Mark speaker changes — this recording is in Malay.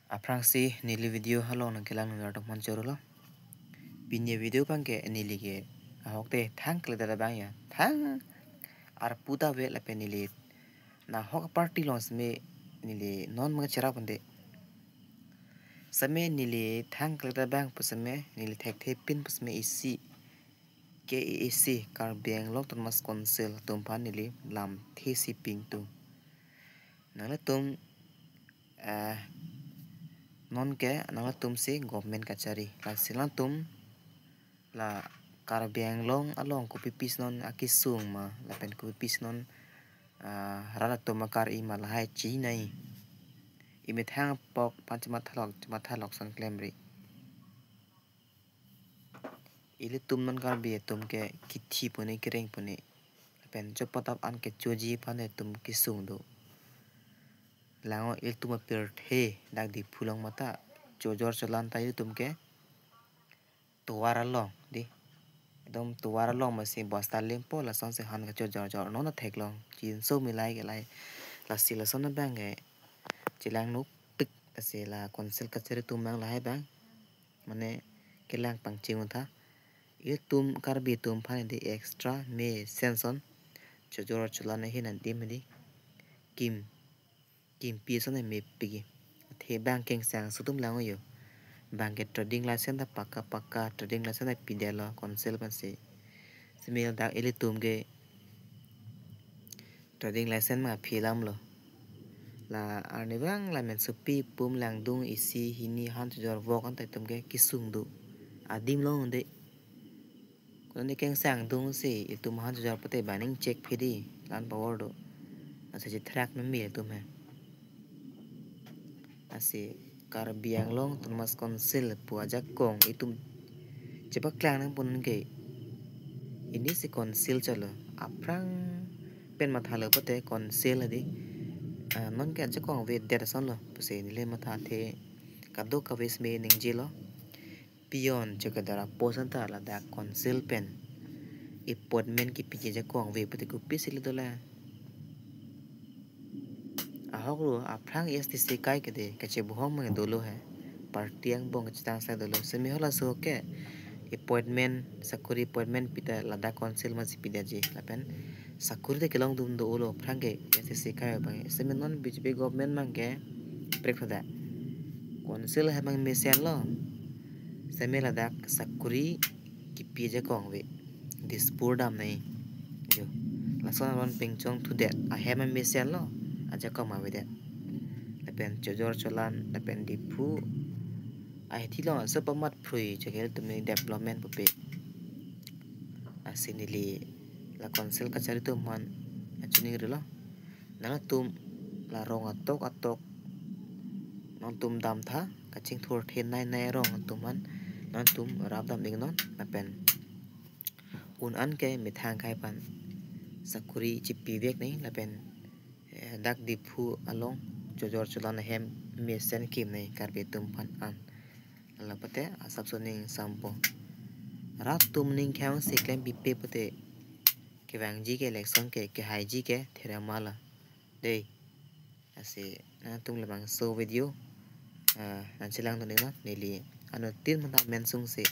Speaker 1: Aprang si nili video halong nang kelang nang ratok mancoro lo. Pinya video pang ke nili ke ahok te thang kle dada bang ya thang ar puta ve la pe nili na hok party long sme nili non mga chera pande समय नीले थैंक लगता बैंक पसमे नीले थैक थे पिन पसमे इसी के इसी कार बैंक लोग तुम मस कौंसिल तुम पान नीले लाम थे सी पिंग तुम नाले तुम non ke nang tum si government kachari la silang tum la kar biang long along ko pipis non akisung ma la pen ko pipis non rala tum kar I ma la hai chi nai I me thang pok panchma thalok san klemri ili tum non kar bi tum ke kithi pune kereng pune pen chopatap an ke choji pane tum kisung do lango il tuma per the dak di phulong mata chojor chalan ta il tum ke tuwara long di dom tuwara long ma si bosta lempo la son se han ka chojor jor no na thek long chin so mi lai ke lai la si la son na bang ge chilang nuk tik se la konsel ka chere tum mang la hai bang mane kelang pang chiung tha il tum kar bi tum phane di extra me senson chojor chalan na hin an dim di kim pi son me pigi the banking sang sutum lango yo bank trading license da pakka trading license da pidela konsel ban se semel da elitum ge trading license ma philam lo la arne bang la men supi pum lang dung isi hini han jor vok an tai tum ge kisung du adim lo de kon keng sang dung se itum han jor pate baning check phidi lan power do ase je track me mi tum hai ase kar biang long tumas konsil puaja kong itum cepak klang nang pun ke ini si konsil chalo aprang pen matha lo pate konsil adi non ke je kong ve der son lo puse ni le matha the kado ka ves me ning je lo pion chekadara posan ta la da konsil pen ipodmen ki pije je kong ve pate ku pisil dola ahok ro aprang STC kai ke de kache bohong mang dolo hai partiang bong chitang sa dolo semi hola so ke appointment sakuri appointment pita lada council ma sipida je lapen sakuri de kelong dum do lo aprang ke STC kai bang semi non BJP government mang ke prekhada council ha mang mesian lo semi lada sakuri ki pije kong ve dispur dam nai jo lason ron pingchong to that I have a mesian lo aja kong ma ve that lapen chojor cholan lapen dipu ai thi lo so pamat phrui chegel tumni development pupe asinili la council kachari tum man achuni rilo nang tum la rong atok nang tum dam tha kaching thor the nai rong tum man nang tum rap dam ding non lapen un an ke mithang khai pan sakuri chipi vek nei lapen dak dipu along chojor cholan hem mesen kim nei karbe tum pan an lapate asap soning sampo rat tum ning khang se klem bipe pate ke wangji ke election ke haiji ke thera mala dei ase na tum labang so video nan silang to ne no neli ano tin mata mensung se